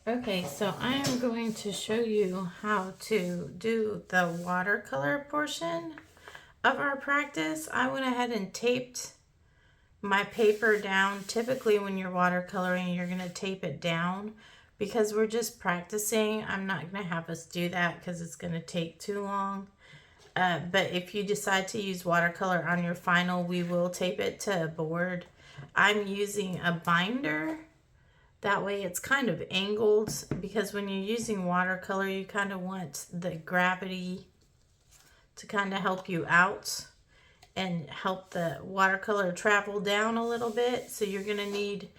Okay, so I am going to show you how to do the watercolor portion of our practice. I went ahead and taped my paper down. Typically when you're watercoloring, you're going to tape it down because we're just practicing. I'm not going to have us do that because it's going to take too long. But if you decide to use watercolor on your final, we will tape it to a board. I'm using a binder. That way it's kind of angled because when you're using watercolor, you kind of want the gravity to kind of help you out and help the watercolor travel down a little bit. So you're going to need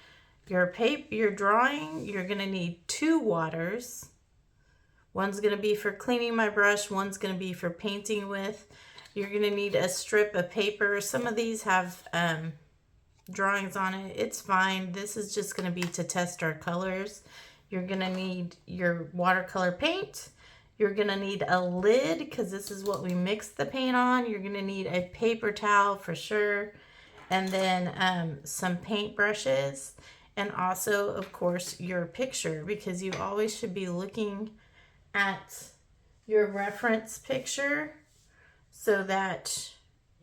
your paper, your drawing, you're going to need 2 waters. One's going to be for cleaning my brush, one's going to be for painting with. You're going to need a strip of paper. Some of these have drawings on it. It's fine. This is just going to be to test our colors. You're going to need your watercolor paint. You're going to need a lid because this is what we mix the paint on. You're going to need a paper towel for sure. And then some paint brushes. And also, of course, your picture, because you always should be looking at your reference picture so that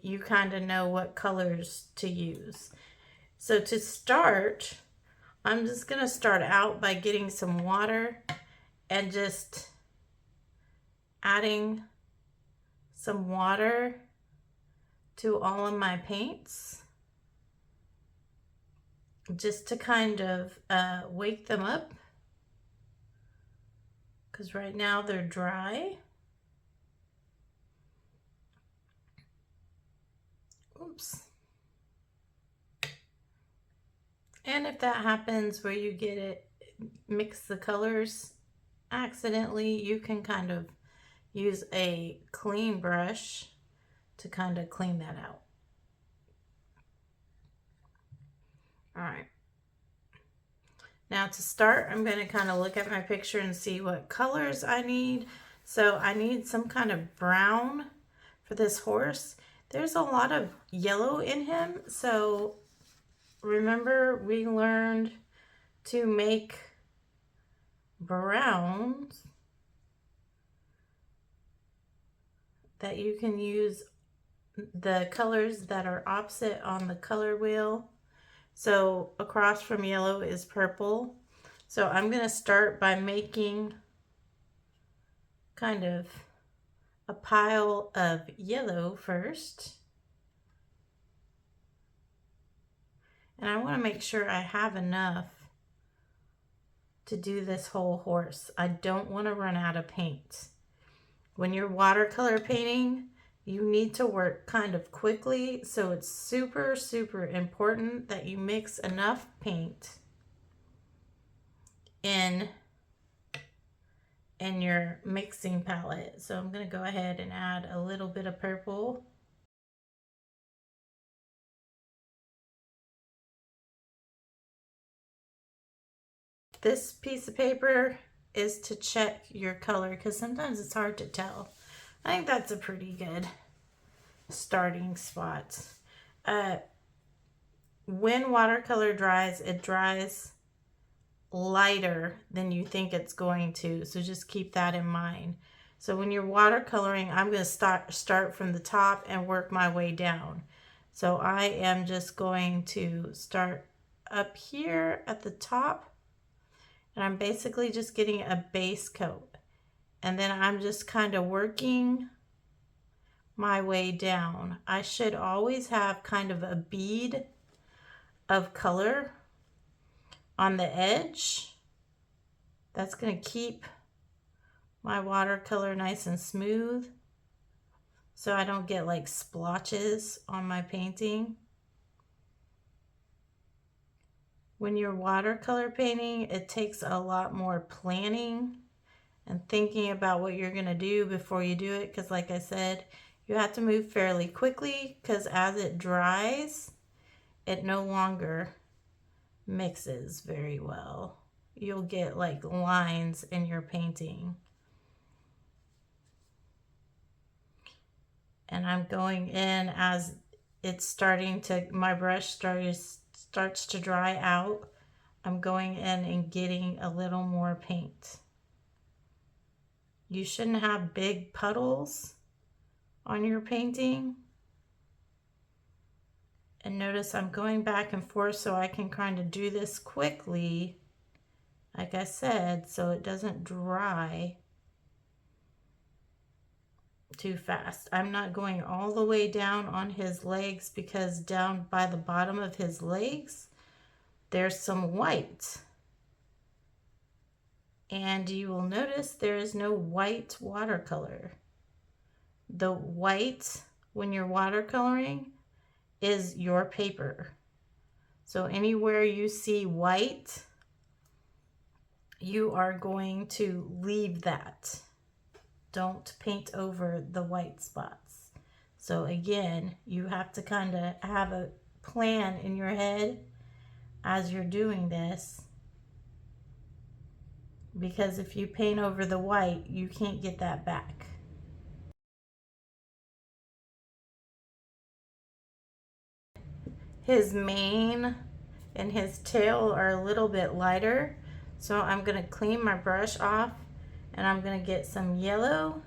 you kind of know what colors to use. So to start, I'm just going to start out by getting some water and just adding some water to all of my paints just to kind of wake them up because right now they're dry. Oops. And if that happens where you get it, mix the colors accidentally, you can kind of use a clean brush to kind of clean that out. All right. Now to start, I'm going to kind of look at my picture and see what colors I need. So I need some kind of brown for this horse. There's a lot of yellow in him. So remember we learned to make browns that you can use the colors that are opposite on the color wheel. So across from yellow is purple. So I'm going to start by making kind of a pile of yellow first. And I want to make sure I have enough to do this whole horse. I don't want to run out of paint. When you're watercolor painting, you need to work kind of quickly, so it's super, super important that you mix enough paint in your mixing palette. So I'm going to go ahead and add a little bit of purple. This piece of paper is to check your color because sometimes it's hard to tell. I think that's a pretty good starting spot. When watercolor dries, it dries lighter than you think it's going to, so just keep that in mind. So when you're watercoloring, I'm going to start from the top and work my way down. So I am just going to start up here at the top, and I'm basically just getting a base coat, and then I'm just kind of working my way down. I should always have kind of a bead of color on the edge. That's going to keep my watercolor nice and smooth so I don't get like splotches on my painting. When you're watercolor painting, it takes a lot more planning and thinking about what you're going to do before you do it, because like I said, you have to move fairly quickly because as it dries, it no longer mixes very well. You'll get like lines in your painting. And I'm going in as it's starting to, my brush starts to dry out. I'm going in and getting a little more paint. You shouldn't have big puddles on your painting. And notice I'm going back and forth so I can kind of do this quickly, like I said, so it doesn't dry too fast. I'm not going all the way down on his legs because down by the bottom of his legs, there's some white. And you will notice there is no white watercolor. The white, when you're watercoloring, is your paper. So anywhere you see white, you are going to leave that. Don't paint over the white spots. So again, you have to kind of have a plan in your head as you're doing this, because if you paint over the white, you can't get that back. His mane and his tail are a little bit lighter, so I'm going to clean my brush off and I'm going to get some yellow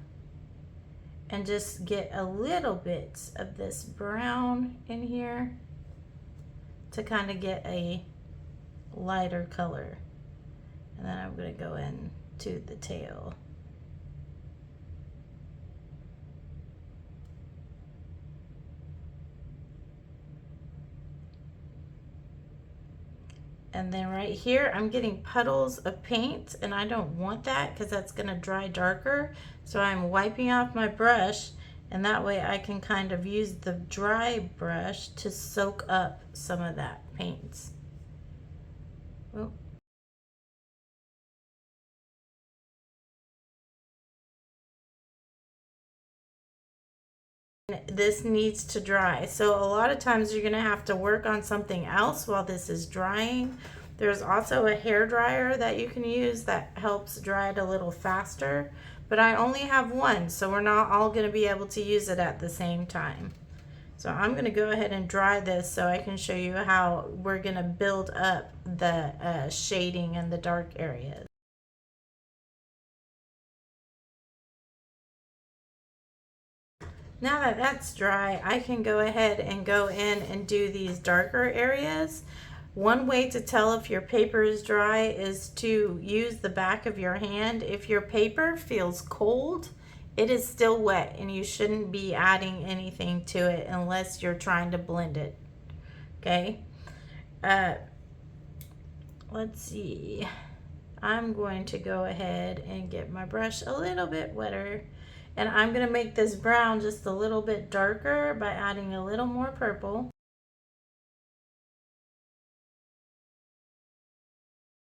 and just get a little bit of this brown in here to kind of get a lighter color. And then I'm going to go into the tail. And then right here, I'm getting puddles of paint, and I don't want that because that's going to dry darker. So I'm wiping off my brush, and that way I can kind of use the dry brush to soak up some of that paint. Oh. This needs to dry. So a lot of times you're going to have to work on something else while this is drying. There's also a hair dryer that you can use that helps dry it a little faster, but I only have one, so we're not all going to be able to use it at the same time. So I'm going to go ahead and dry this so I can show you how we're going to build up the shading and the dark areas. Now that that's dry, I can go ahead and go in and do these darker areas. One way to tell if your paper is dry is to use the back of your hand. If your paper feels cold, it is still wet and you shouldn't be adding anything to it unless you're trying to blend it. Okay? Let's see. I'm going to go ahead and get my brush a little bit wetter. And I'm going to make this brown just a little bit darker by adding a little more purple.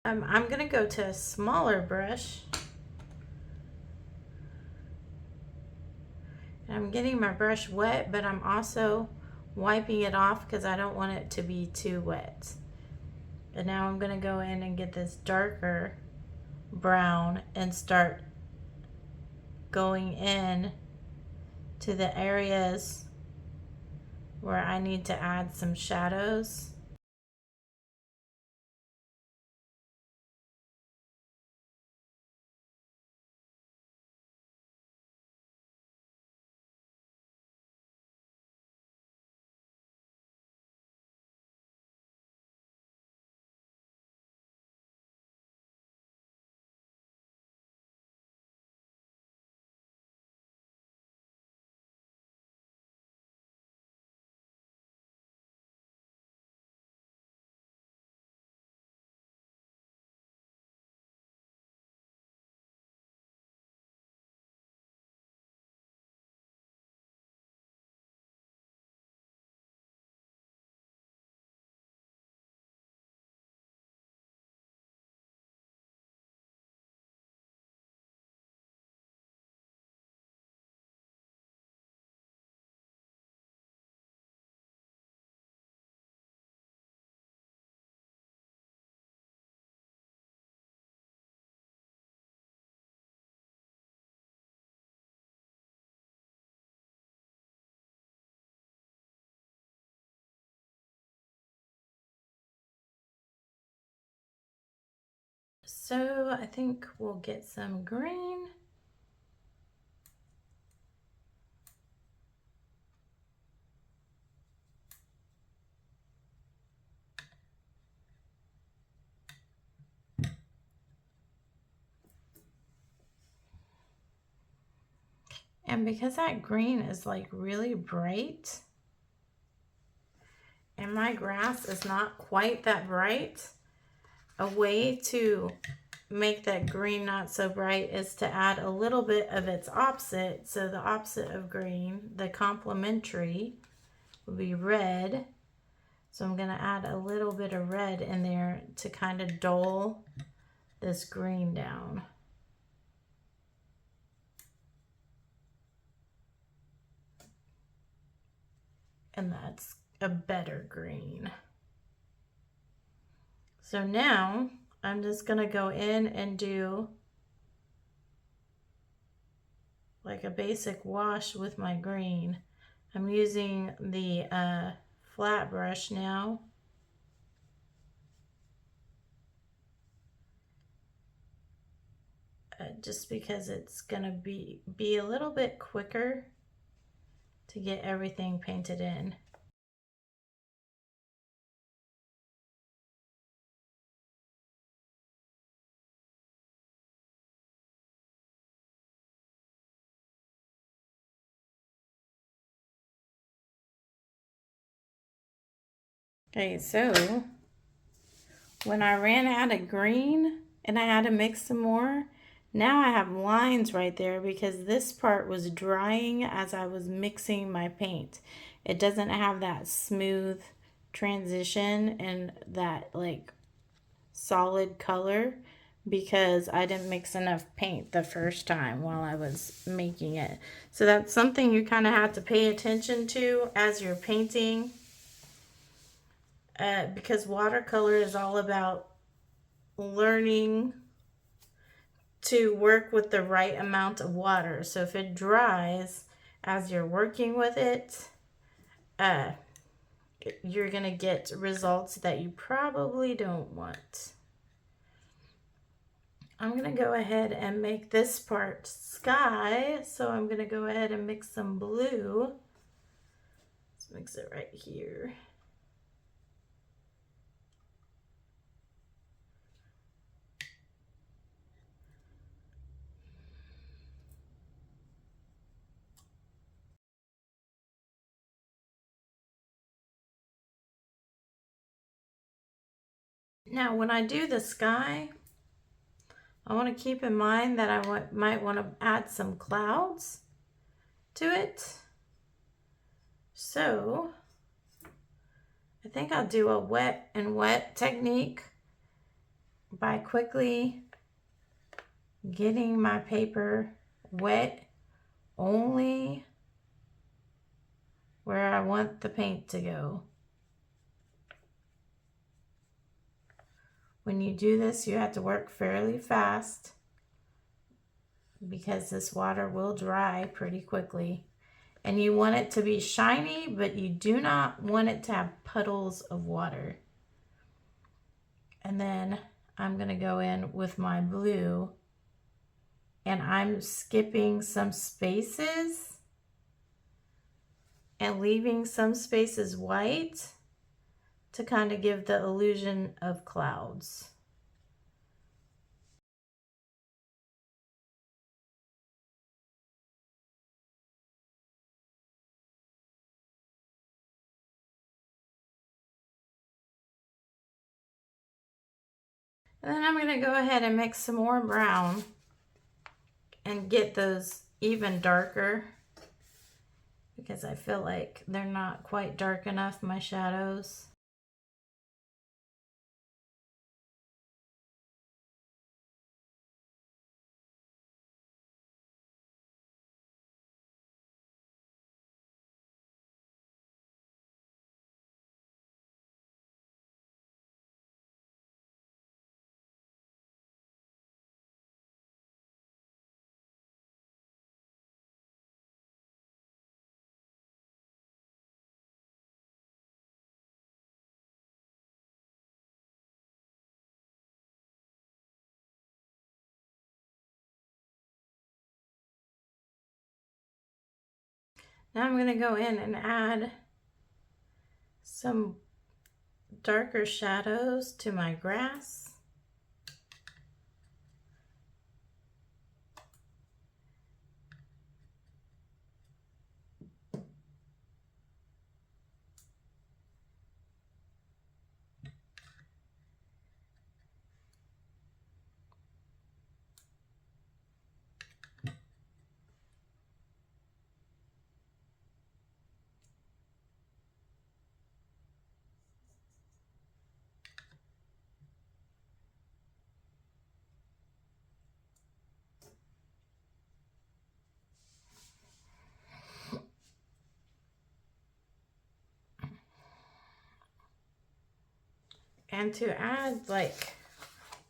I'm going to go to a smaller brush. And I'm getting my brush wet, but I'm also wiping it off because I don't want it to be too wet. And now I'm going to go in and get this darker brown and start going in to the areas where I need to add some shadows. So I think we'll get some green. And because that green is like really bright, and my grass is not quite that bright, a way to make that green not so bright is to add a little bit of its opposite. So the opposite of green, the complementary, would be red. So I'm going to add a little bit of red in there to kind of dull this green down. And that's a better green. So now I'm just going to go in and do like a basic wash with my green. I'm using the flat brush now. Just because it's going to be a little bit quicker to get everything painted in. Okay, so when I ran out of green and I had to mix some more, now I have lines right there because this part was drying as I was mixing my paint. It doesn't have that smooth transition and that like solid color because I didn't mix enough paint the first time while I was making it. So that's something you kind of have to pay attention to as you're painting. Because watercolor is all about learning to work with the right amount of water. So if it dries as you're working with it, you're going to get results that you probably don't want. I'm going to go ahead and make this part sky. So I'm going to go ahead and mix some blue. Let's mix it right here. Now when I do the sky, I want to keep in mind that I might want to add some clouds to it. So I think I'll do a wet and wet technique by quickly getting my paper wet only where I want the paint to go. When you do this, you have to work fairly fast because this water will dry pretty quickly. And you want it to be shiny, but you do not want it to have puddles of water. And then I'm going to go in with my blue and I'm skipping some spaces and leaving some spaces white to kind of give the illusion of clouds. And then I'm going to go ahead and mix some more brown and get those even darker because I feel like they're not quite dark enough, my shadows. Now I'm going to go in and add some darker shadows to my grass. And to add like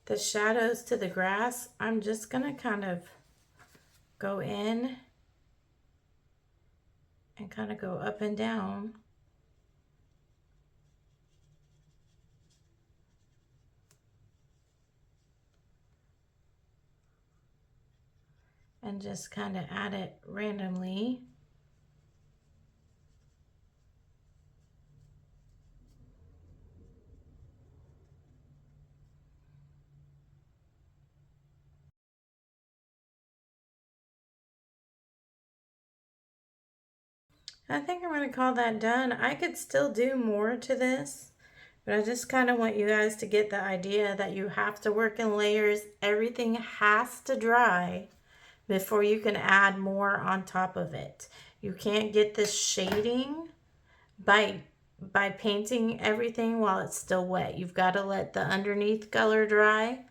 the shadows to the grass, I'm just gonna kind of go in and kind of go up and down. And just kind of add it randomly. I think I'm going to call that done. I could still do more to this, but I just kind of want you guys to get the idea that you have to work in layers. Everything has to dry before you can add more on top of it. You can't get this shading by painting everything while it's still wet. You've got to let the underneath color dry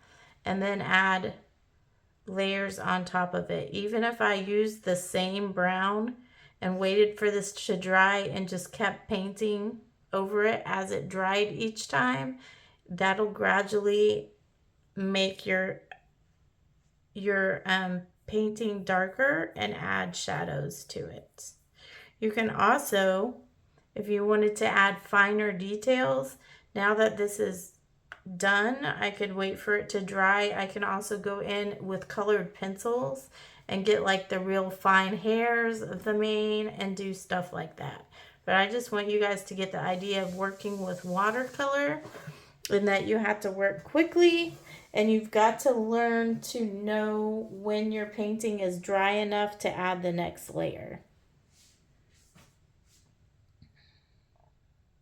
and then add layers on top of it. Even if I used the same brown and waited for this to dry and just kept painting over it as it dried each time, that'll gradually make your painting darker and add shadows to it. You can also, if you wanted to add finer details, now that this is done, I could wait for it to dry. I can also go in with colored pencils and get like the real fine hairs of the mane and do stuff like that. But I just want you guys to get the idea of working with watercolor, and that you have to work quickly, and you've got to learn to know when your painting is dry enough to add the next layer.